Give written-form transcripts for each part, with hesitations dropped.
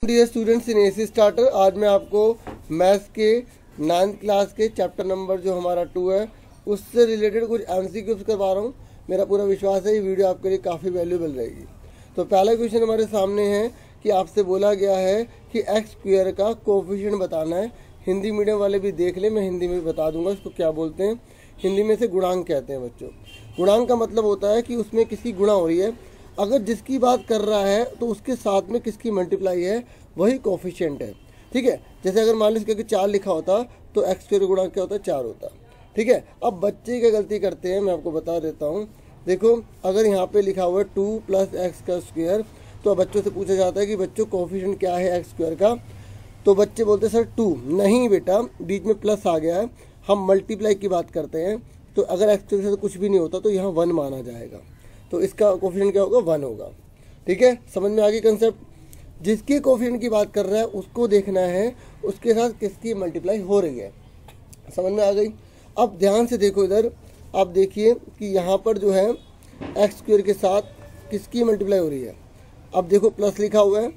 Dear students in AC starter, आज मैं आपको मैथ्स के 9th क्लास के चैप्टर नंबर जो हमारा 2 है उससे रिलेटेड कुछ एमसीक्यूज करवा रहा हूँ। मेरा पूरा विश्वास है ये वीडियो आपके लिए काफ़ी वैल्यूबल रहेगी। तो पहला क्वेश्चन हमारे सामने है कि आपसे बोला गया है कि एक्स स्क्वायर का कोफिशिएंट बताना है। हिंदी मीडियम वाले भी देख लें, मैं हिंदी में भी बता दूंगा इसको क्या बोलते हैं। हिंदी में से गुणांक कहते हैं बच्चों। गुणांक का मतलब होता है कि उसमें किसकी गुणा हो रही है, अगर जिसकी बात कर रहा है तो उसके साथ में किसकी मल्टीप्लाई है वही कोफिशिएंट है। ठीक है, जैसे अगर मान लीजिए कि 4 लिखा होता तो एक्स स्क्वायर गुणांक क्या होता है, 4 होता। ठीक है, अब बच्चे क्या गलती करते हैं मैं आपको बता देता हूँ। देखो अगर यहाँ पे लिखा हुआ है 2 + x का स्क्वायर, तो अब बच्चों से पूछा जाता है कि बच्चों कोफिशिएंट क्या है एक्स स्क्वायर का, तो बच्चे बोलते हैं सर 2। नहीं बेटा, बीच में प्लस आ गया है, हम मल्टीप्लाई की बात करते हैं। तो अगर एक्स स्क्वायर से कुछ भी नहीं होता तो यहाँ 1 माना जाएगा, तो इसका कोफिशिएंट क्या होगा, 1 होगा। ठीक है, समझ में आ गई कंसेप्ट। जिसके कोफिशिएंट की बात कर रहा है उसको देखना है उसके साथ किसकी मल्टीप्लाई हो रही है। समझ में आ गई। अब ध्यान से देखो इधर, आप देखिए कि यहाँ पर जो है एक्स स्क्वायर के साथ किसकी मल्टीप्लाई हो रही है। अब देखो प्लस लिखा हुआ है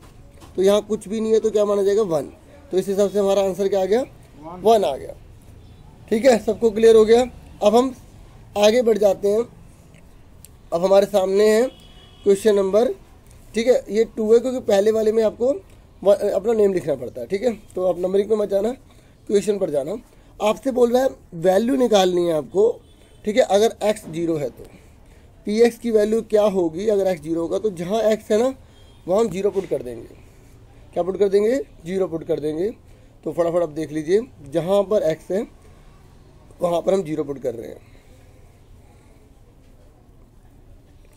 तो यहाँ कुछ भी नहीं है तो क्या माना जाएगा, 1। तो इस हिसाब से हमारा आंसर क्या आ गया, 1 आ गया। ठीक है, सबको क्लियर हो गया। अब हम आगे बढ़ जाते हैं। अब हमारे सामने है क्वेश्चन नंबर, ठीक है, ये 2 है क्योंकि पहले वाले में आपको अपना नेम लिखना पड़ता है। ठीक है, तो आप नंबरिंग पे मत जाना, क्वेश्चन पर जाना। आपसे बोल रहा है वैल्यू निकालनी है आपको। ठीक है, अगर x 0 है तो px की वैल्यू क्या होगी। अगर x 0 होगा तो जहाँ x है ना वहाँ हम 0 पुट कर देंगे। क्या पुट कर देंगे, 0 पुट कर देंगे। तो फटाफट आप देख लीजिए, जहाँ पर x है वहाँ पर हम 0 पुट कर रहे हैं।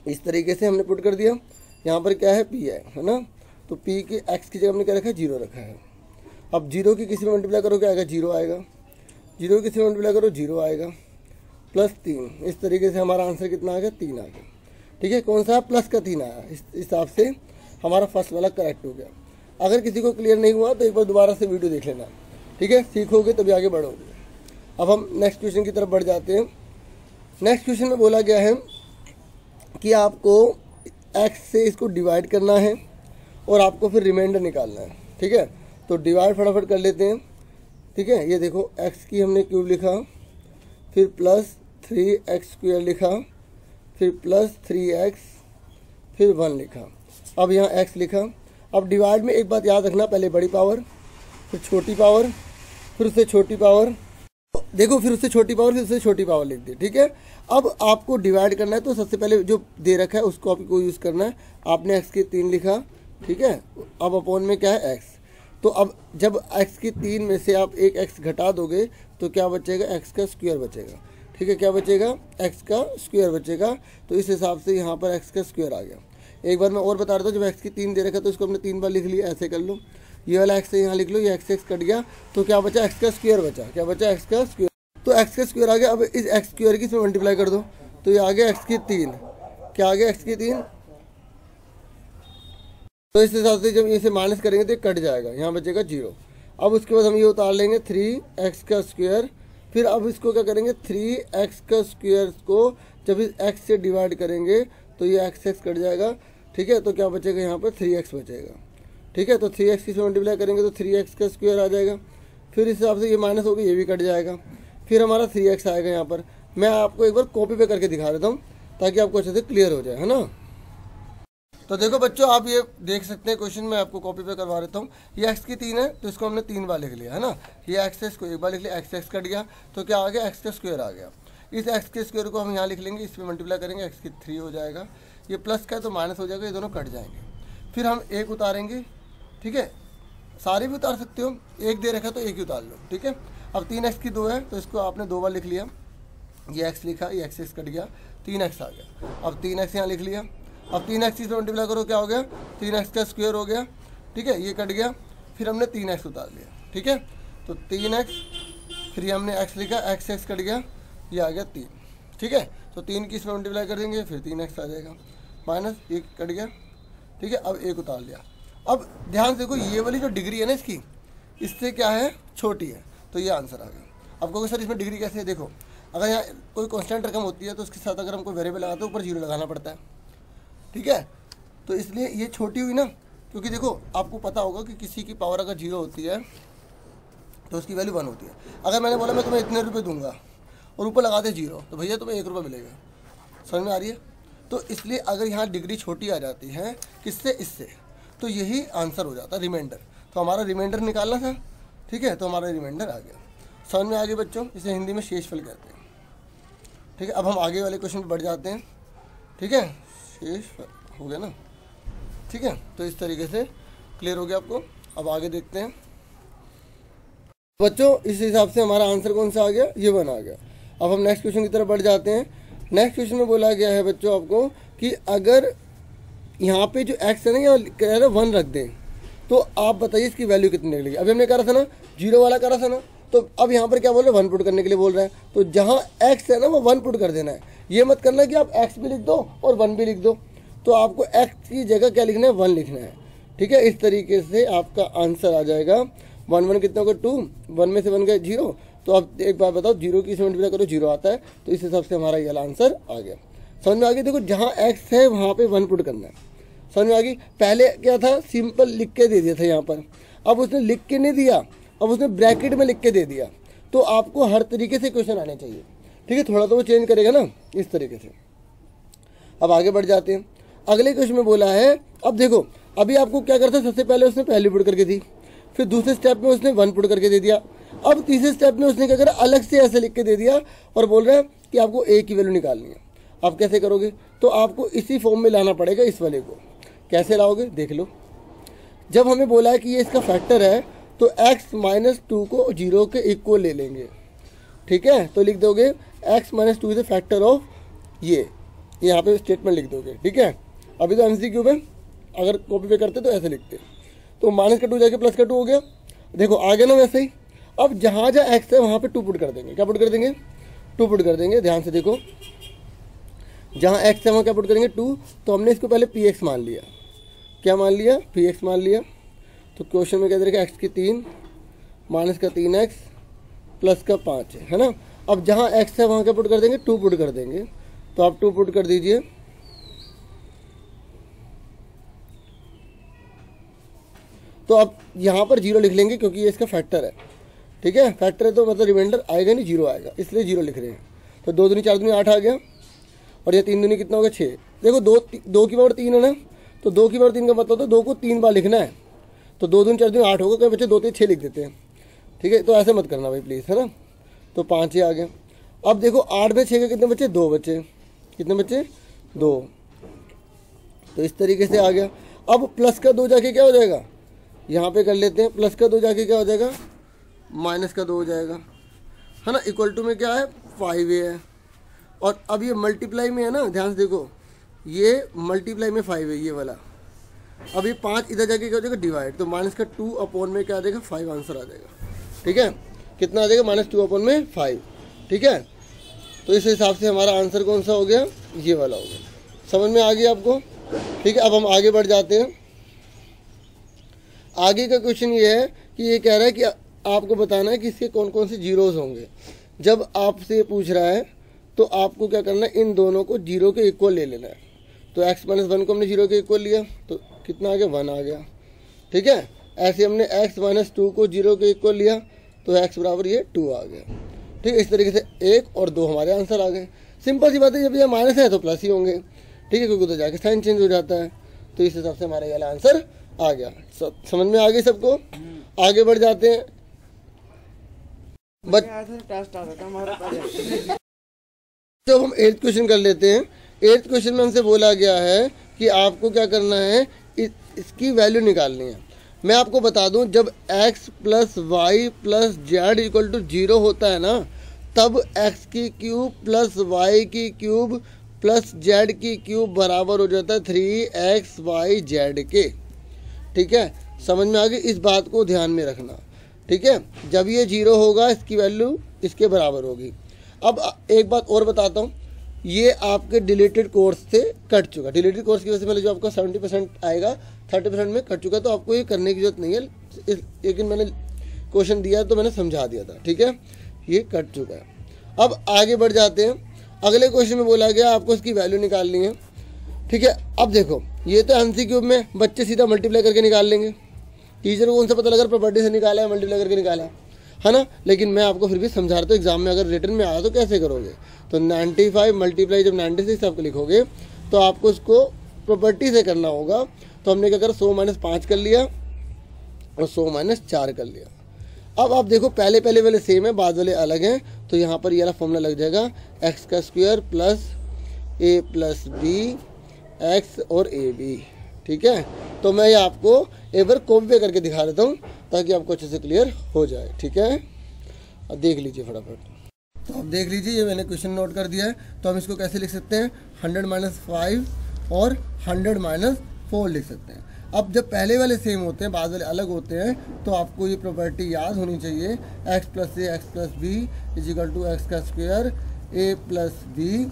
इस तरीके से हमने पुट कर दिया। यहाँ पर क्या है, p है ना, तो p के x की जगह हमने क्या रखा है, 0 रखा है। अब 0 की किसी में मल्टीप्लाई करो क्या आएगा, 0 आएगा। 0 की किसी में मल्टीप्लाई करो 0 आएगा, +3। इस तरीके से हमारा आंसर कितना आ गया, 3 आ गया। ठीक है, कौन सा, प्लस का 3 आया। इस हिसाब से हमारा फर्स्ट वाला करेक्ट हो गया। अगर किसी को क्लियर नहीं हुआ तो एक बार दोबारा से वीडियो देख लेना। ठीक है, सीखोगे तभी आगे बढ़ोगे। अब हम नेक्स्ट क्वेश्चन की तरफ बढ़ जाते हैं। नेक्स्ट क्वेश्चन में बोला गया है कि आपको x से इसको डिवाइड करना है और आपको फिर रिमाइंडर निकालना है। ठीक है, तो डिवाइड फटाफट कर लेते हैं। ठीक है, ये देखो x की हमने क्यूब लिखा, फिर +3x² लिखा, फिर +3x, फिर 1 लिखा। अब यहाँ x लिखा। अब डिवाइड में एक बात याद रखना, पहले बड़ी पावर, फिर छोटी पावर, फिर उससे छोटी पावर, देखो फिर उससे छोटी पावर, फिर उससे छोटी पावर लिख दी। ठीक है, अब आपको डिवाइड करना है तो सबसे पहले जो दे रखा है उसको आपको यूज़ करना है। आपने x की 3 लिखा, ठीक है, अब अपॉन में क्या है, x। तो अब जब x की 3 में से आप एक x घटा दोगे तो क्या बचेगा, x का स्क्वायर बचेगा। ठीक है, क्या बचेगा, x का स्क्वायर बचेगा। तो इस हिसाब से यहाँ पर x का स्क्वायर आ गया। एक बार मैं और बता रहा था, जब x की 3 दे रखा तो इसको हमने 3 बार लिख लिया, ऐसे कर लो। ये वाला x यहाँ लिख लो, ये x कट गया तो क्या बचा, x का स्क्वायर बचा। क्या बचा, x का स्क्वायर। तो x का स्क्वायर आ गया। अब इस x स्क्वायर की इसमें मल्टीप्लाई कर दो तो ये आ गया x की 3। क्या आ गया, x की 3। तो इस हिसाब से जब इसे माइनस करेंगे तो कट जाएगा, यहाँ बचेगा 0। अब उसके बाद हम ये उतार लेंगे 3x का स्क्वायर। फिर अब इसको क्या करेंगे, 3x का स्क्वायर को जब इस x से डिवाइड करेंगे तो ये x कट जाएगा। ठीक है, तो क्या बचेगा, यहाँ पर 3x बचेगा। ठीक है, तो 3x की मल्टीप्लाई करेंगे तो 3x का स्क्वायर आ जाएगा। फिर इस हिसाब से ये माइनस होगा, ये भी कट जाएगा। फिर हमारा 3x आएगा। यहाँ पर मैं आपको एक बार कॉपी पे करके दिखा देता हूँ ताकि आपको अच्छे से क्लियर हो जाए, है ना। तो देखो बच्चों, आप ये देख सकते हैं क्वेश्चन में आपको कॉपी पे करवा देता हूँ। ये x की 3 है तो इसको हमने 3 बार लिख लिया, है ना। ये x है, इसको एक बार लिख लिया, x कट गया तो क्या आ गया, x का स्क्वायर आ गया। इस x के स्क्वायर को हम यहाँ लिख लेंगे, इसमें मल्टीप्लाई करेंगे, x की 3 हो जाएगा। ये प्लस का है तो माइनस हो जाएगा, ये दोनों कट जाएंगे। फिर हम एक उतारेंगे। ठीक है, सारे भी उतार सकते हो, एक दे रखा तो एक ही उतार लो। ठीक है, अब 3x की 2 है तो इसको आपने 2 बार लिख लिया, ये x लिखा, ये x कट गया, 3x आ गया। अब 3x यहाँ लिख लिया। अब 3x से मल्टीप्लाई करो, क्या हो गया, 3x का स्क्वायर हो गया। ठीक है, ये कट गया। फिर हमने 3x उतार लिया। ठीक है, तो 3x, फिर हमने x लिखा, x कट गया, ये आ गया 3। ठीक है, तो 3 की इसमें मल्टीप्लाई कर देंगे, फिर 3x आ जाएगा, माइनस 1 कट गया। ठीक है, अब 1 उतार लिया। अब ध्यान से देखो, ये वाली जो डिग्री है ना इसकी, इससे क्या है, छोटी है, तो ये आंसर आ गया। अब कहोगे सर इसमें डिग्री कैसे है, देखो अगर यहाँ कोई कांस्टेंट रकम होती है तो उसके साथ अगर हम कोई वेरिएबल लगाते हैं ऊपर 0 लगाना पड़ता है। ठीक है, तो इसलिए ये छोटी हुई ना, क्योंकि देखो आपको पता होगा कि किसी की पावर अगर 0 होती है तो उसकी वैल्यू 1 होती है। अगर मैंने बोला मैं तुम्हें इतने रुपये दूंगा और ऊपर लगा दे 0, तो भैया तुम्हें 1 रुपये मिलेगा। समझ में आ रही है? तो इसलिए अगर यहाँ डिग्री छोटी आ जाती है किससे, इससे, तो यही आंसर हो जाता है रिमाइंडर। तो हमारा रिमाइंडर निकालना था, ठीक है, तो हमारा रिमाइंडर आ गया। समझ में आ गया बच्चों? इसे हिंदी में शेषफल कहते हैं, ठीक है। अब हम आगे वाले क्वेश्चन पर बढ़ जाते हैं, ठीक है। शेषफल हो गया ना, ठीक है। तो इस तरीके से क्लियर हो गया आपको। अब आगे देखते हैं बच्चों, इस हिसाब से हमारा आंसर कौन सा आ गया, ये 1 आ गया। अब हम नेक्स्ट क्वेश्चन की तरफ बढ़ जाते हैं। नेक्स्ट क्वेश्चन में बोला गया है बच्चों आपको कि अगर यहाँ पे जो x है ना, यहाँ कह रहा है 1 रख दें, तो आप बताइए इसकी वैल्यू कितनी निकलेगी। अभी हमने कहा था ना 0 वाला करा था ना, तो अब यहाँ पर क्या बोल रहे हैं, 1 पुट करने के लिए बोल रहा है। तो जहाँ x है ना वो 1 पुट कर देना है। ये मत करना कि आप x भी लिख दो और 1 भी लिख दो, तो आपको x की जगह क्या लिखना है, 1 लिखना है, ठीक है। इस तरीके से आपका आंसर आ जाएगा 1 1 कितना होगा 2, 1 में से 1 गए 0। तो अब एक बार बताओ 0 की 70 करो 0 आता है, तो इस हिसाब से हमारा ये आंसर आ गया। समझ में आ गई? देखो जहाँ x है वहाँ पे 1 पुट करना है। समझ में आ गई? पहले क्या था, सिंपल लिख के दे दिया था यहाँ पर, अब उसने लिख के नहीं दिया, अब उसने ब्रैकेट में लिख के दे दिया। तो आपको हर तरीके से क्वेश्चन आने चाहिए, ठीक है। थोड़ा तो वो चेंज करेगा ना, इस तरीके से। अब आगे बढ़ जाते हैं। अगले क्वेश्चन में बोला है, अब देखो अभी आपको क्या करता है, सबसे पहले उसने पहली पुट करके दी, फिर दूसरे स्टेप में उसने 1 पुट करके दे दिया, अब तीसरे स्टेप में उसने क्या करा, अलग से ऐसे लिख के दे दिया और बोल रहा है कि आपको a की वैल्यू निकालनी है। आप कैसे करोगे, तो आपको इसी फॉर्म में लाना पड़ेगा इस वाले को। कैसे लाओगे देख लो। जब हमें बोला है कि ये इसका फैक्टर है, तो x - 2 को 0 के इक्वल ले लेंगे, ठीक है। तो लिख दोगे x - 2 is the factor of ये, यहाँ पे स्टेटमेंट लिख दोगे, ठीक है। अभी तो MCQ में अगर कॉपी पे करते तो ऐसे लिखते, तो माइनस का 2 जाके प्लस का 2 हो गया। देखो आ गया ना वैसे ही। अब जहाँ जहाँ x है वहाँ पे 2 पुट कर देंगे। क्या पुट कर देंगे, 2 पुट कर देंगे। ध्यान से देखो, जहाँ x है वहाँ क्या पुट करेंगे 2। तो हमने इसको पहले px मान लिया। क्या मान लिया, px मान लिया। तो क्वेश्चन में क्या देगा, x की 3 माइनस का 3x प्लस का 5 है ना। अब जहाँ x है वहाँ क्या पुट कर देंगे, 2 पुट कर देंगे। तो आप 2 पुट कर दीजिए। तो अब यहाँ पर 0 लिख लेंगे क्योंकि ये इसका फैक्टर है, ठीक है। फैक्टर है तो मतलब रिमाइंडर आएगा नहीं, 0 आएगा, इसलिए 0 लिख रहे हैं। तो 2 दूनी 4 दूनी 8 आ गया, और ये 3 दूनी कितना होगा 6। देखो 2 की पावर 3 है ना, तो 2 की पावर 3 का मतलब तो 2 को 3 बार लिखना है। तो 2 दूनी 4 दूनी 8 होगा, कई बच्चे 2 3 6 लिख देते हैं, ठीक है। तो ऐसे मत करना भाई प्लीज़, है ना। तो 5 ही आ गया। अब देखो 8 में 6 के कितने बच्चे, 2 बच्चे। कितने बच्चे, 2। तो इस तरीके से आ गया। अब प्लस का 2 जाके क्या हो जाएगा, यहाँ पे कर लेते हैं। प्लस का 2 जाके क्या हो जाएगा, माइनस का 2 हो जाएगा, है ना। इक्वल टू में क्या है, 5a है। और अब ये मल्टीप्लाई में है ना, ध्यान से देखो, ये मल्टीप्लाई में 5 है ये वाला। अब ये 5 इधर जाके क्या हो जाएगा, डिवाइड। तो माइनस का 2 अपॉन में क्या आ जाएगा, 5 आंसर आ जाएगा, ठीक है। कितना आ जाएगा, -2 अपॉन में 5, ठीक है। तो इस हिसाब से हमारा आंसर कौन सा हो गया, ये वाला हो गया। समझ में आ गया आपको, ठीक है। अब हम आगे बढ़ जाते हैं। आगे का क्वेश्चन ये है कि ये कह रहा है कि आपको बताना है कि इसके कौन कौन से जीरोस होंगे। जब आपसे पूछ रहा है तो आपको क्या करना है, इन दोनों को 0 के इक्वल ले लेना है। तो x - 1 को हमने 0 के इक्वल लिया, तो कितना आ गया, 1 आ गया, ठीक है। ऐसे हमने x - 2 को 0 के इक्वल लिया, तो x बराबर ये 2 आ गया, ठीक है। इस तरीके से 1 और 2 हमारे आंसर आ गए। सिंपल सी बात है, जब ये माइनस है तो प्लस ही होंगे, ठीक है, क्योंकि उधर जाके साइन चेंज हो जाता है। तो इस हिसाब से हमारा ये आंसर आ गया। समझ में आ गई सबको। आगे बढ़ जाते हैं। जब हम 8th क्वेश्चन कर लेते हैं। 8th क्वेश्चन में हमसे बोला गया है कि आपको क्या करना है, इसकी वैल्यू निकालनी है। मैं आपको बता दूं, जब x + y + z = 0 होता है ना, तब x की क्यूब प्लस y की क्यूब प्लस z की क्यूब बराबर हो जाता है 3xyz के, ठीक है। समझ में आ गई, इस बात को ध्यान में रखना, ठीक है। जब ये 0 होगा, इसकी वैल्यू इसके बराबर होगी। अब एक बात और बताता हूँ, ये आपके डिलीटेड कोर्स से कट चुका। डिलीटेड कोर्स की वजह से मैंने जो आपका 70% आएगा, 30% में कट चुका, तो आपको ये करने की जरूरत नहीं है। लेकिन मैंने क्वेश्चन दिया तो मैंने समझा दिया था, ठीक है। ये कट चुका है। अब आगे बढ़ जाते हैं। अगले क्वेश्चन में बोला गया आपको इसकी वैल्यू निकालनी है, ठीक है। अब देखो ये तो MCQ में बच्चे सीधा मल्टीप्लाई करके निकाल लेंगे, टीचर को कौन सा पता लगा प्रॉपर्टी से निकाला है मल्टीप्लाई करके निकाला है ना। लेकिन मैं आपको फिर भी समझा रहा था एग्जाम में अगर रिटर्न में आया तो कैसे करोगे। तो 95 मल्टीप्लाई जब 96 आप लिखोगे तो आपको उसको प्रॉपर्टी से करना होगा। तो हमने क्या करा, 100 - 5 कर लिया और 100 - 4 कर लिया। अब आप देखो पहले वाले सेम है, बाद वाले अलग हैं। तो यहाँ पर ये वाला फॉर्मूला लग जाएगा x² plus a plus B X और AB। ठीक है, तो मैं ये आपको एक बार कॉपी पे करके दिखा देता हूँ ताकि आपको अच्छे से क्लियर हो जाए। ठीक है, अब देख लीजिए फटाफट। तो आप देख लीजिए, ये मैंने क्वेश्चन नोट कर दिया है। तो हम इसको कैसे लिख सकते हैं, 100 - 5 और 100 - 4 लिख सकते हैं। अब जब पहले वाले सेम होते हैं बाद वाले अलग होते हैं तो आपको ये प्रॉपर्टी याद होनी चाहिए, x + a x + b = x² a plus b।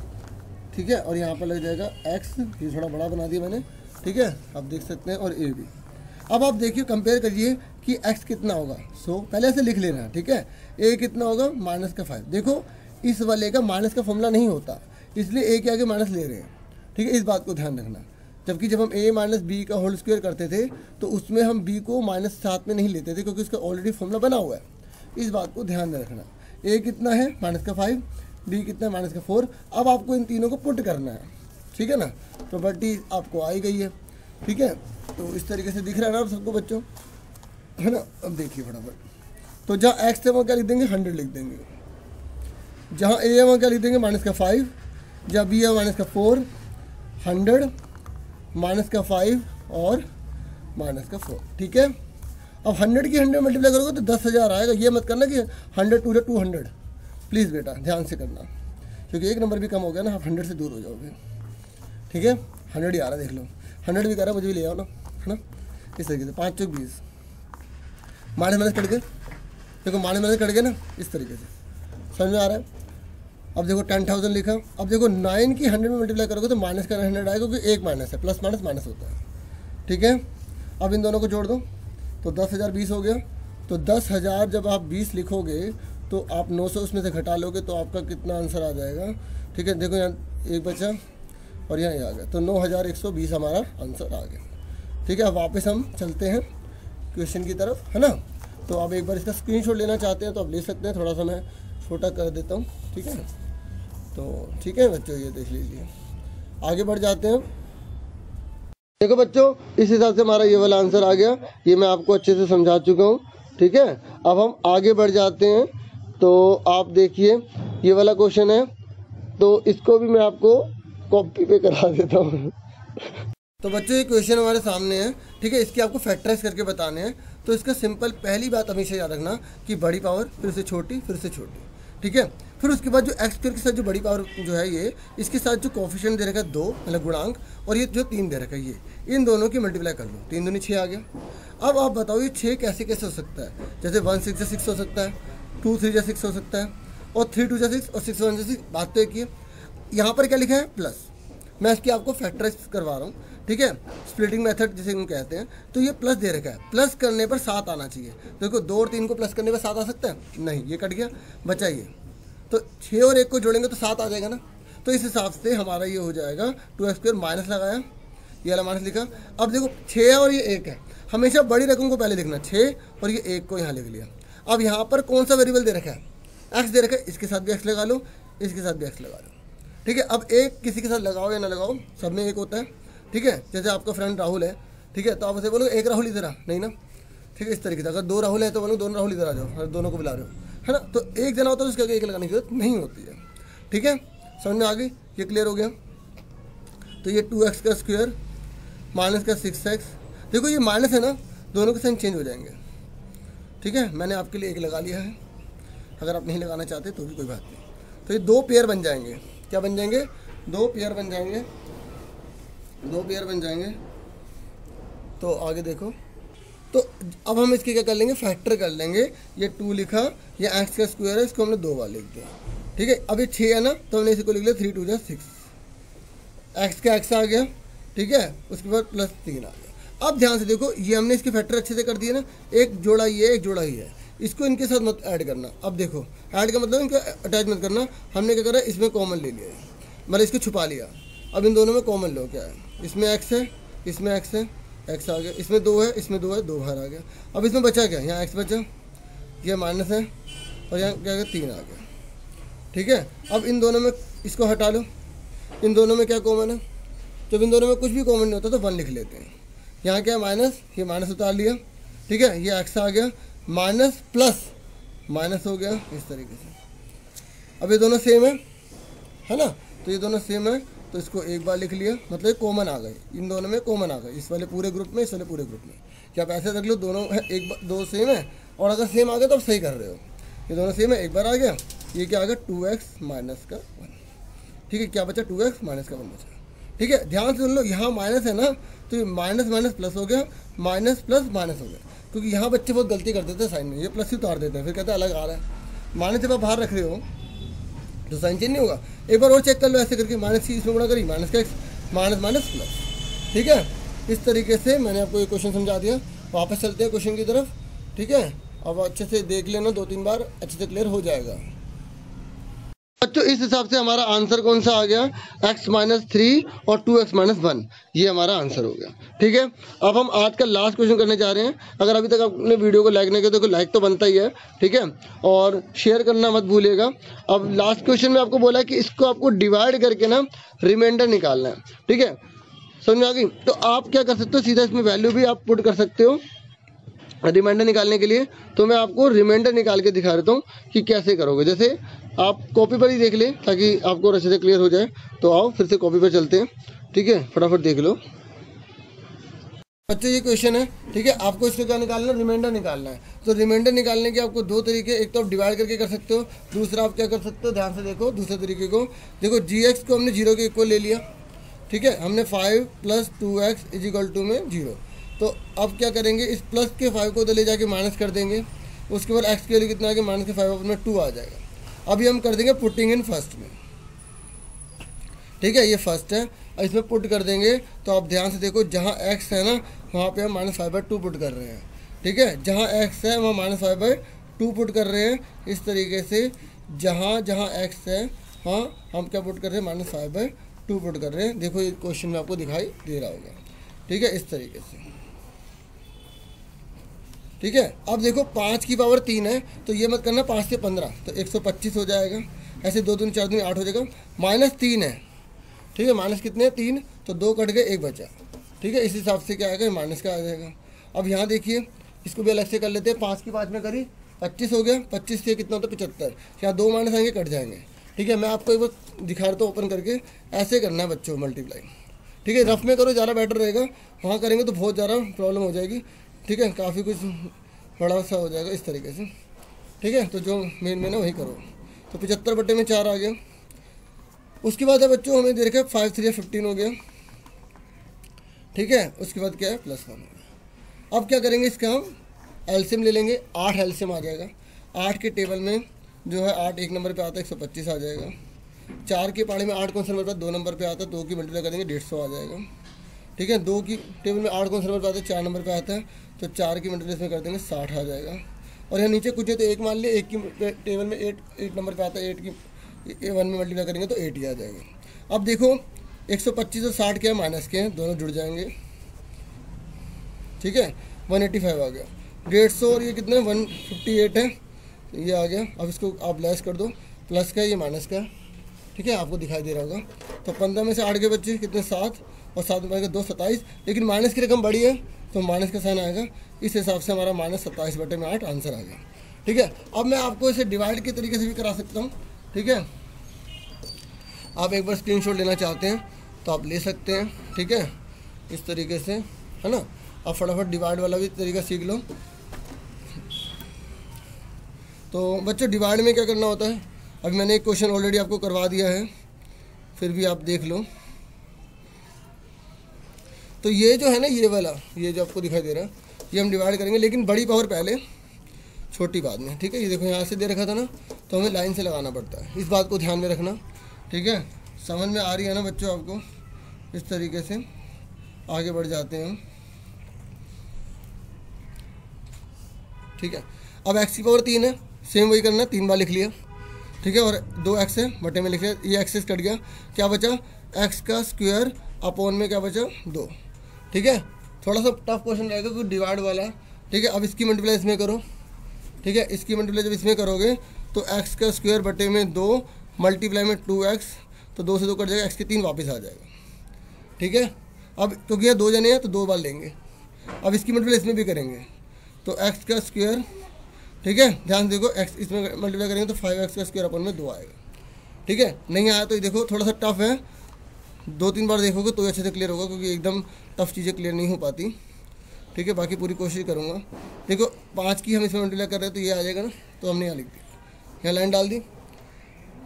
ठीक है, और यहाँ पर लग जाएगा x, ये थोड़ा बड़ा बना दिया मैंने। ठीक है, आप देख सकते हैं, और a भी। अब आप देखिए कंपेयर करिए कि x कितना होगा। पहले ऐसे लिख लेना। ठीक है, a कितना होगा, -5। देखो इस वाले का माइनस का फॉर्मूला नहीं होता, इसलिए a के आगे माइनस ले रहे हैं। ठीक है, इस बात को ध्यान रखना। जबकि जब हम a - b का होल स्क्वायर करते थे तो उसमें हम b को -7 में नहीं लेते थे क्योंकि उसका ऑलरेडी फॉर्मूला बना हुआ है। इस बात को ध्यान में रखना। a कितना है, -5, b कितना है, -4। अब आपको इन तीनों को पुट करना है। ठीक है ना, प्रॉपर्टी आपको आई गई है। ठीक है, तो इस तरीके से दिख रहा है ना आप सबको बच्चों, है ना। अब देखिए फटाफट, तो जहाँ x है वहाँ क्या लिख देंगे, 100 लिख देंगे। जहाँ a है वहाँ क्या लिख देंगे, -5। जहाँ b है -4, 100 -5 और -4। ठीक है, अब 100 की 100 मल्टीप्लाई करोगे तो 10,000 आएगा। ये मत करना कि 100 × 200, प्लीज़ बेटा ध्यान से करना, क्योंकि एक नंबर भी कम हो गया ना, आप 100 से दूर हो जाओगे। ठीक है, 100 ही आ रहा है, देख लो 100 भी कर रहा है, मुझे भी ले आओ ना, है ना। इस तरीके से 5 × 20 माइनस कट गए। देखो माइनस कट गए ना, इस तरीके से समझ में आ रहा है। अब देखो 10,000 लिखा। अब देखो 9 की 100 में मल्टीप्लाई करोगे तो माइनस का 100 आएगा, क्योंकि एक माइनस है, प्लस माइनस होता है। ठीक है, अब इन दोनों को जोड़ दो तो 10,000 20 हो गया। तो 10,000 जब आप 20 लिखोगे तो आप 900 उसमें से घटा लोगे तो आपका कितना आंसर आ जाएगा। ठीक है, देखो यहाँ एक बचा और यहाँ आ गया, तो 9,120 हमारा आंसर आ गया। ठीक है, अब वापस हम चलते हैं क्वेश्चन की तरफ, है ना। तो आप एक बार इसका स्क्रीनशॉट लेना चाहते हैं तो आप ले सकते हैं, थोड़ा सा मैं छोटा कर देता हूँ। ठीक है, तो ठीक है बच्चों, ये देख लीजिए। आगे बढ़ जाते हैं। देखो बच्चों, इस हिसाब से हमारा ये वाला आंसर आ गया, ये मैं आपको अच्छे से समझा चुका हूँ। ठीक है, अब हम आगे बढ़ जाते हैं। तो आप देखिए ये वाला क्वेश्चन है, तो इसको भी मैं आपको कॉपी पे करा देता हूँ। तो बच्चों ये क्वेश्चन हमारे सामने है। ठीक है, इसके आपको फैक्टराइज करके बताने हैं। तो इसका सिंपल पहली बात हमेशा याद रखना कि बड़ी पावर फिर से छोटी, फिर से छोटी। ठीक है, फिर उसके बाद जो x² के साथ जो बड़ी पावर जो है ये, इसके साथ जो कोफिशिएंट दे रखा है 2 मतलब गुणांक, और ये जो 3 दे रखा है ये, इन दोनों की मल्टीप्लाई कर लो। 3 दूनी 6 आ गया। अब आप बताओ ये 6 कैसे कैसे हो सकता है। जैसे 1 6 से 6 हो सकता है, 2 3 से 6 हो सकता है, और 3 2 से 6 और 6 1 से 6। बात तो एक ही है। यहाँ पर क्या लिखा है, प्लस। मैं इसकी आपको फैक्टराइज करवा रहा हूँ। ठीक है, स्प्लिटिंग मेथड जिसे हम कहते हैं। तो ये प्लस दे रखा है, प्लस करने पर 7 आना चाहिए। देखो 2 और 3 को प्लस करने पर 7 आ सकता है, नहीं, ये कट गया, बचा ये। तो 6 और 1 को जोड़ेंगे तो 7 आ जाएगा ना। तो इस हिसाब से हमारा ये हो जाएगा 2x² माइनस लगाया, ये वाला माइनस लिखा। अब देखो 6 और ये 1 है, हमेशा बड़ी रकम को पहले लिखना, 6 और ये 1 को यहाँ लिख लिया। अब यहाँ पर कौन सा वेरिएबल दे रखा है, x दे रखा है, इसके साथ भी x लगा लो, इसके साथ भी x लगा लो। ठीक है, अब एक किसी के साथ लगाओ या ना लगाओ, सब में एक होता है। ठीक है, जैसे आपका फ्रेंड राहुल है, ठीक है, तो आप उसे बोलो एक राहुल इधर आ, नहीं ना। ठीक है, इस तरीके से अगर 2 राहुल है तो बोलो 2 राहुल इधर आ जाओ, और दोनों को बुला रहे हो, है ना। तो एक जना होता है, उसके आगे एक लगाने की जरूरत नहीं होती है। ठीक है, समझ में आ गई, ये क्लियर हो गया। तो ये 2x² माइनस का 6x, देखो ये माइनस है ना, दोनों के साइन चेंज हो जाएंगे। ठीक है, मैंने आपके लिए एक लगा लिया है, अगर आप नहीं लगाना चाहते तो भी कोई बात नहीं। तो ये 2 पेयर बन जाएंगे। क्या बन जाएंगे, 2 पेयर बन जाएंगे, 2 पेयर बन जाएंगे। तो आगे देखो, तो अब हम इसके क्या कर लेंगे, फैक्टर कर लेंगे। ये 2 लिखा, ये x² है, इसको हमने 2 बार लिख दिया। ठीक है, अब ये 6 है ना, तो हमने इसको लिख लिया 3 2 6, x का x आ गया। ठीक है, उसके बाद प्लस 3 आ गया। अब ध्यान से देखो, ये हमने इसके फैक्टर अच्छे से कर दिए ना, एक जोड़ा ये, एक जोड़ा ही है, इसको इनके साथ मत ऐड करना। अब देखो ऐड का मतलब इनका अटैच मत करना। हमने क्या करा, इसमें कॉमन ले लिया है, मतलब इसको छुपा लिया। अब इन दोनों में कॉमन लो, क्या है, इसमें x है, इसमें x है, x आ गया, इसमें 2 है, इसमें 2 है, 2 बाहर आ गया। अब इसमें बचा क्या, यहाँ x बचा, यह माइनस है और यहाँ क्या गया 3 आ गया। ठीक है, अब इन दोनों में इसको हटा लो, इन दोनों में क्या कॉमन है, जब इन दोनों में कुछ भी कॉमन नहीं होता तो 1 लिख लेते हैं। यहाँ क्या माइनस, ये माइनस उतार लिया। ठीक है, ये x आ गया, माइनस प्लस माइनस हो गया इस तरीके से। अब ये दोनों सेम है ना, तो ये दोनों सेम है तो इसको एक बार लिख लिया, मतलब कॉमन आ गए, इन दोनों में कॉमन आ गए, इस वाले पूरे ग्रुप में, इस वाले पूरे ग्रुप में। क्या आप ऐसे रख लो, दोनों है एक बार, दो सेम है, और अगर सेम आ गया तो आप सही कर रहे हो। ये दोनों सेम है, एक बार आ गया, ये क्या आ गया 2x माइनस का 1। ठीक है, क्या बचा 2x माइनस का 1 बचा। ठीक है, ध्यान से सुन लो, यहाँ माइनस है ना, तो ये माइनस माइनस प्लस हो गया, माइनस प्लस माइनस हो गया। क्योंकि यहाँ बच्चे बहुत गलती कर देते हैं साइन में, ये प्लस ही उतार देते हैं, फिर कहते हैं अलग आ रहा है। माइनस जब आप बाहर रख रहे हो तो साइन चेंज नहीं होगा। एक बार और चेक कर लो ऐसे करके, माइनस की इसमें गुणा करी, माइनस का x, माइनस माइनस प्लस। ठीक है, इस तरीके से मैंने आपको ये क्वेश्चन समझा दिया। वापस चलते हैं क्वेश्चन की तरफ। ठीक है, अब अच्छे से देख लेना, 2-3 बार अच्छे से क्लियर हो जाएगा। बच्चों इस हिसाब से हमारा आंसर कौन सा आ गया, x माइनस 3 और 2x माइनस 1, ये हमारा आंसर हो गया। ठीक है, अब हम आज का लास्ट क्वेश्चन करने जा रहे हैं। अगर अभी तक आपने वीडियो को लाइक नहीं किया तो लाइक तो बनता ही है, ठीक है, और शेयर करना मत भूलिएगा। अब लास्ट क्वेश्चन में आपको बोला कि इसको आपको डिवाइड करके ना रिमाइंडर निकालना है। ठीक है, समझ में आ गई? तो आप क्या कर सकते हो, सीधा इसमें वैल्यू भी आप पुट कर सकते हो रिमाइंडर निकालने के लिए। तो मैं आपको रिमाइंडर निकाल के दिखा देता हूँ कि कैसे करोगे। जैसे आप कॉपी पर ही देख लें ताकि आपको अच्छे से क्लियर हो जाए। तो आओ फिर से कॉपी पर चलते हैं। ठीक है, फटाफट देख लो बच्चों, ये क्वेश्चन है। ठीक है, आपको इसको क्या निकालना है, रिमाइंडर निकालना है। तो रिमाइंडर निकालने के आपको 2 तरीके, एक तो आप डिवाइड करके कर सकते हो, दूसरा आप क्या कर सकते हो, ध्यान से देखो दूसरे तरीके को। देखो gx को हमने 0 के इक्वल ले लिया। ठीक है, हमने 5 + 2x = में 0। तो अब क्या करेंगे, इस प्लस के 5 को उधर ले जाके माइनस कर देंगे। उसके बाद x के लिए कितना आ गया, माइनस के 5 में 2 आ जाएगा। अभी हम कर देंगे पुटिंग इन फर्स्ट में। ठीक है, ये फर्स्ट है, इसमें पुट कर देंगे। तो आप ध्यान से देखो, जहाँ x है ना वहाँ पे हम -5/2 पुट कर रहे हैं। ठीक है, जहाँ x है वहाँ -5/2 पुट कर रहे हैं। इस तरीके से जहाँ जहाँ x है हाँ हम क्या पुट कर रहे हैं, -5/2 पुट कर रहे हैं। देखो ये क्वेश्चन में आपको दिखाई दे रहा होगा। ठीक है, इस तरीके से। ठीक है, अब देखो 5 की पावर 3 है, तो ये मत करना 5 से 15, तो 125 हो जाएगा। ऐसे 2 दूनी 4 दूनी 8 हो जाएगा। -3 है। ठीक है, माइनस कितने 3, तो 2 कट गए, 1 बचा। ठीक है, इस हिसाब से क्या आएगा, माइनस का आ जाएगा। अब यहाँ देखिए, इसको भी अलग से कर लेते हैं। 5 की 5 में करी 25 हो गया, 25 से कितना होता है 75। यहाँ 2 माइनस आएंगे, कट जाएंगे। ठीक है, मैं आपको एक बार दिखा रहा हूँ ओपन करके, ऐसे करना है बच्चों मल्टीप्लाई। ठीक है, रफ में करो ज़्यादा बेटर रहेगा, वहाँ करेंगे तो बहुत ज़्यादा प्रॉब्लम हो जाएगी। ठीक है, काफ़ी कुछ बड़ा सा हो जाएगा इस तरीके से। ठीक है, तो जो मेन है वही करो। तो 75/4 आ गया। उसके बाद है बच्चों हमें दे रखा है 5 3 15 हो गया। ठीक है, उसके बाद क्या है +1 हो गया। अब क्या करेंगे, इसका हम एलसीएम ले लेंगे। 8 एलसीएम आ जाएगा। 8 के टेबल में जो है 8 1 नंबर पे आता है, 125 आ जाएगा। 4 की पाड़ी में 8 कौन सा नंबर पे 2 नंबर पे आता है, 2 की मल्टीप्लाई कर देंगे 150 आ जाएगा। ठीक है, 2 की टेबल में 8 कौन सा नंबर पे आता है, 4 नंबर पे आता है, तो 4 की मल्टीप्लाई कर देंगे 60 आ जाएगा। और यहाँ नीचे कुछ है तो 1 मान लिया, 1 की टेबल में 8 नंबर पे आता है, 8 की 1 में मल्टीप्लाई करेंगे तो 8 ही आ जाएगा। अब देखो 125 और 60 क्या है, माइनस के हैं, दोनों जुड़ जाएंगे। ठीक है, 185 आ गया। 150 और ये कितने 158 है, तो ये आ गया। अब इसको आप लेस कर दो, प्लस का ये माइनस का। ठीक है, आपको दिखाई दे रहा होगा। तो 15 में से 8 के बच्चे कितने 7, और 7 में बचेगा 2 27। लेकिन माइनस की रकम बड़ी है तो माइनस का साइन आएगा। इस हिसाब से हमारा -27/8 आंसर आ गया। ठीक है, अब मैं आपको इसे डिवाइड के तरीके से भी करा सकता हूँ। ठीक है, आप एक बार स्क्रीनशॉट लेना चाहते हैं तो आप ले सकते हैं। ठीक है, इस तरीके से है ना। आप फटाफट डिवाइड वाला भी तरीका सीख लो। तो बच्चों डिवाइड में क्या करना होता है, अभी मैंने एक क्वेश्चन ऑलरेडी आपको करवा दिया है, फिर भी आप देख लो। तो ये जो है ना, ये वाला, ये जो आपको दिखाई दे रहा है, ये हम डिवाइड करेंगे, लेकिन बड़ी पावर पहले, छोटी बाद में। ठीक है, ये देखो यहाँ से दे रखा था ना, तो हमें लाइन से लगाना पड़ता है, इस बात को ध्यान में रखना। ठीक है, समझ में आ रही है ना बच्चों आपको? इस तरीके से आगे बढ़ जाते हैं हम। ठीक है, अब x की पावर 3 है, सेम वही करना है, 3 बार लिख लिया। ठीक है, और 2x है, बटे में लिख लिया, ये एक्सेस कट गया, क्या बचा x² अपॉन में क्या बचा 2। ठीक है, थोड़ा सा टफ क्वेश्चन रहेगा क्योंकि डिवाइड वाला है। ठीक है, अब इसकी मल्टीप्लाई इसमें करो। ठीक है, इसकी मल्टीप्लाई जब इसमें करोगे तो एक्स का स्क्वायर बटे में 2 मल्टीप्लाई में 2x, तो 2 से 2 कट जाएगा, x के 3 वापस आ जाएगा। ठीक है, अब क्योंकि ये 2 जने हैं तो 2 बार लेंगे। अब इसकी मल्टीप्लाई इसमें भी करेंगे तो x का स्क्वायर, ठीक है, ध्यान देखो x इसमें मल्टीप्लाई करेंगे तो 5x का स्क्वायर अपन में 2 आएगा। ठीक है, नहीं आया तो ये देखो थोड़ा सा टफ है, 2-3 बार देखोगे तो अच्छे से क्लियर होगा, क्योंकि एकदम टफ चीज़ें क्लियर नहीं हो पाती। ठीक है, बाकी पूरी कोशिश करूँगा। देखो 5 की हम इसमें मल्टीप्लाई कर रहे हैं तो ये आ जाएगा ना, तो हमने यहाँ लिख दिया, यहाँ लाइन डाल दी।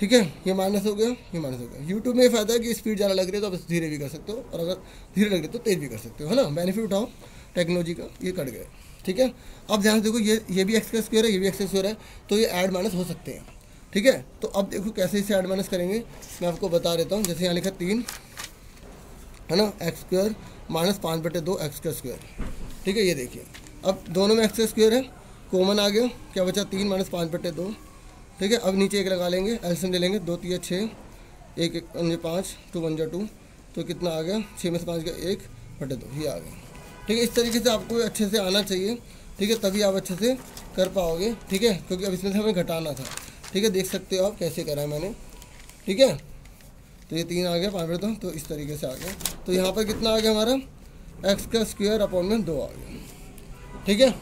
ठीक है, ये माइनस हो गया, ये माइनस हो गया। यूट्यूब में ये फ़ायदा है कि स्पीड ज़्यादा लग रही है तो आप धीरे भी कर सकते हो, और अगर धीरे लग रही है तो तेज़ भी कर सकते हो, है ना। बेनिफिट उठाओ टेक्नोलॉजी का। ये कट गए। ठीक है, अब ध्यान देखो ये भी एक्स का स्क्वायर है, ये भी एक्स का स्क्वायर है, तो ये ऐड माइनस हो सकते हैं। ठीक है, तो अब देखो कैसे इसे ऐड माइनस करेंगे, मैं आपको बता देता हूँ। जैसे यहाँ लिखा 3 है ना, एक्स स्क्वायर माइनस 5/2 एक्स का स्क्वायर। ठीक है, ये देखिए अब दोनों में एक्स का स्क्वायर है, कॉमन आ गया, क्या बचा 3 माइनस 5/2। ठीक है, अब नीचे 1 लगा लेंगे, एलसीएम ले लेंगे, 2 3 6, 1 1 5, 2 1 2, तो कितना आ गया, 6 में से 5 गया 1/2, ये आ गया। ठीक है, इस तरीके से आपको अच्छे से आना चाहिए। ठीक है, तभी आप अच्छे से कर पाओगे। ठीक है, क्योंकि अब इसमें से हमें घटाना था। ठीक है, देख सकते हो आप कैसे करा है मैंने। ठीक है, तो ये 3 आ गया 5/2, तो इस तरीके से आ गया। तो यहाँ पर कितना आ गया हमारा, एक्स का स्क्वायर अपॉन में 2 आ गया। ठीक है,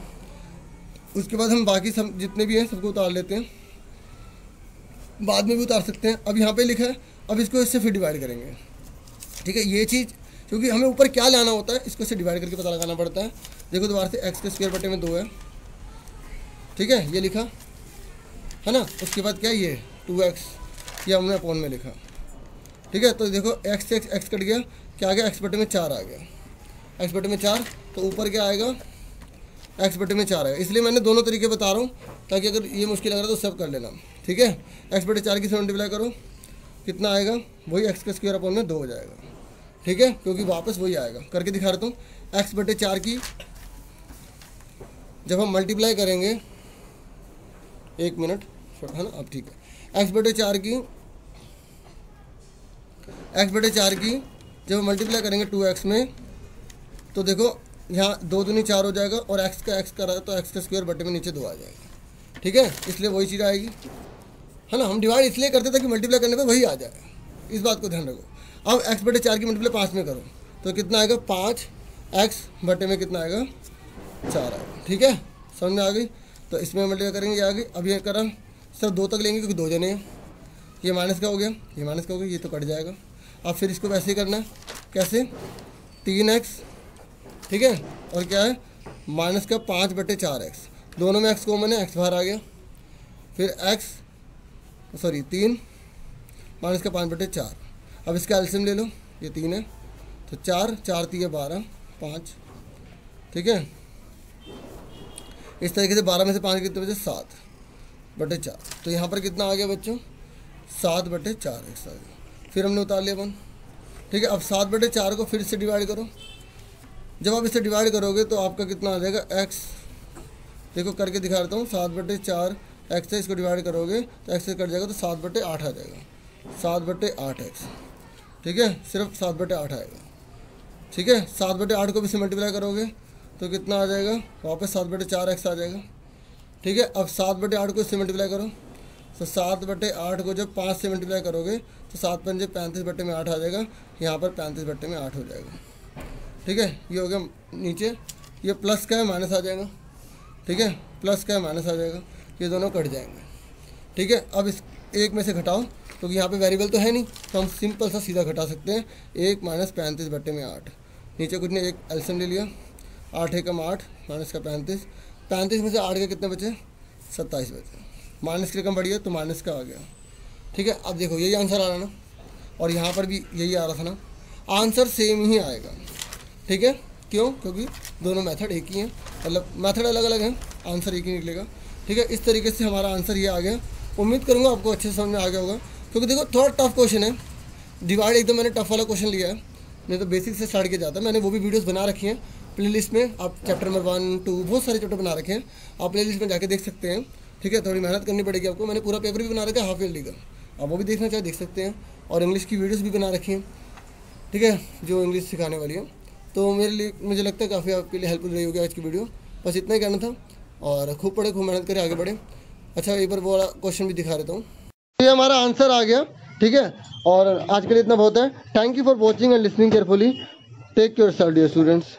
उसके बाद हम बाकी सब जितने भी हैं सबको उतार लेते हैं, बाद में भी उतार सकते हैं। अब यहाँ पे लिखा है, अब इसको इससे फिर डिवाइड करेंगे। ठीक है, ये चीज़ क्योंकि हमें ऊपर क्या लाना होता है, इसको इससे डिवाइड करके पता लगाना पड़ता है। देखो दोबारा से एक्स का स्क्वायर बटे में 2 है। ठीक है, ये लिखा है ना, उसके बाद क्या ये 2x, ये हमने अपॉन में लिखा। ठीक है, तो देखो एक्स से एक्स कट गया, क्या आ गया, एक्स बटे में 4 आ गया, एक्स बटे में 4, तो ऊपर क्या आएगा, एक्स बटे में 4 आएगा। इसलिए मैंने दोनों तरीके बता रहा हूँ, ताकि अगर ये मुश्किल लग रहा है तो सब कर लेना। ठीक है, एक्स बटे 4 की से मल्टीप्लाई करो, कितना आएगा, वही एक्स का स्क्वायर अपॉन में 2 हो जाएगा। ठीक है, क्योंकि वापस वही आएगा। करके दिखा रहा हूँ, एक्स बटे 4 की जब हम मल्टीप्लाई करेंगे, 1 मिनट है ना, अब ठीक है, एक्स बटे 4 की जब हम मल्टीप्लाई करेंगे 2x में, तो देखो यहाँ 2 दूनी 4 हो जाएगा, और x का x करा तो x का स्क्वायर बटे में नीचे 2 आ जाएगा। ठीक है, इसलिए वही चीज़ आएगी, है ना। हम डिवाइड इसलिए करते थे कि मल्टीप्लाई करने पे वही आ जाए, इस बात को ध्यान रखो। अब x बटे 4 की मल्टीप्लाई 5 में करो तो कितना आएगा, 5x बटे में कितना आएगा, 4 आएगा। ठीक है, समझ में आ गई। तो इसमें मल्टीप्लाई करेंगे, ये आ गई। अब ये करा सिर्फ 2 तक लेंगे क्योंकि 2 जने हैं, ये माइनस का हो गया, ये माइनस का हो गया, ये तो कट जाएगा। अब फिर इसको वैसे ही करना है, कैसे, 3x, ठीक है, और क्या है, माइनस का 5/4x, दोनों में x कॉमन है, x बाहर आ गया, फिर 3 माइनस का 5/4। अब इसका एलसीएम ले लो, ये 3 है, तो 4 4 3 12 5। ठीक है, इस तरीके से 12 में से 5 कितने बचे, 7/4। तो यहाँ पर कितना आ गया बच्चों, 7/4x आ गया। फिर हमने उतार लिया अपन। ठीक है, अब 7/4 को फिर से डिवाइड करो। जब आप इससे डिवाइड करोगे तो आपका कितना आ जाएगा, x, देखो करके दिखा देता हूँ, 7/4 x से इसको डिवाइड करोगे तो x से कट जाएगा, तो 7/8 आ जाएगा, 7/8x। ठीक है, सिर्फ 7/8 आएगा। ठीक है, 7/8 को भी से मल्टीप्लाई करोगे तो कितना आ जाएगा, वापस 7/4x आ जाएगा। ठीक है, अब 7/8 को इससे मल्टीप्लाई करो, तो 7/8 को जब 5 से मल्टीप्लाई करोगे तो 7 5 35/8 आ जाएगा, यहाँ पर 35/8 हो जाएगा। ठीक है, ये हो गया नीचे, ये प्लस का है माइनस आ जाएगा। ठीक है, प्लस का है माइनस आ जाएगा, ये दोनों कट जाएंगे। ठीक है, अब इस एक में से घटाओ, क्योंकि यहाँ पे वेरिएबल तो है नहीं, तो हम सिंपल सा सीधा घटा सकते हैं, 1 माइनस 35/8। नीचे कुछ नहीं, एक एलसीएम ले लिया, 8 एकम 8 माइनस का 35 में से 8 के कितने बचे, 27 बचे। माइनस की रकम बढ़ी है तो माइनस का आ गया। ठीक है, अब देखो यही आंसर आ रहा ना, और यहाँ पर भी यही आ रहा था ना, आंसर सेम ही आएगा। ठीक है, क्यों, क्योंकि दोनों मेथड एक ही हैं, मतलब मेथड अलग अलग हैं, आंसर एक ही निकलेगा। ठीक है, इस तरीके से हमारा आंसर ये आ गया। उम्मीद करूँगा आपको अच्छे से समझ में आ गया होगा, क्योंकि देखो थोड़ा टफ क्वेश्चन है, डिवाइड एकदम मैंने टफ वाला क्वेश्चन लिया है, नहीं तो बेसिक से स्टार्ट किया जाता है। मैंने वो भी वीडियोस बना रखी हैं प्लेलिस्ट में, आप चैप्टर नंबर 1 2 बहुत सारे चैप्टर बना रखे हैं, आप प्लेलिस्ट में जाके देख सकते हैं। ठीक है, थोड़ी मेहनत करनी पड़ेगी आपको। मैंने पूरा पेपर भी बना रखा है, हाफ ईयरली का, आप वो भी देखना चाहे देख सकते हैं। और इंग्लिश की वीडियोस भी बना रखी हैं, ठीक है, जो इंग्लिश सिखाने वाली है। तो मेरे लिए मुझे लगता है काफ़ी आपके लिए हेल्पफुल रही होगी आज की वीडियो। बस इतना ही कहना था, और खूब पढ़े, खूब मेहनत करें, आगे बढ़े। अच्छा, एक बार वो वाला क्वेश्चन भी दिखा देता हूँ। ये हमारा आंसर आ गया, ठीक है। और आज के लिए इतना बहुत है। Thank you for watching and listening carefully. Take care dear students.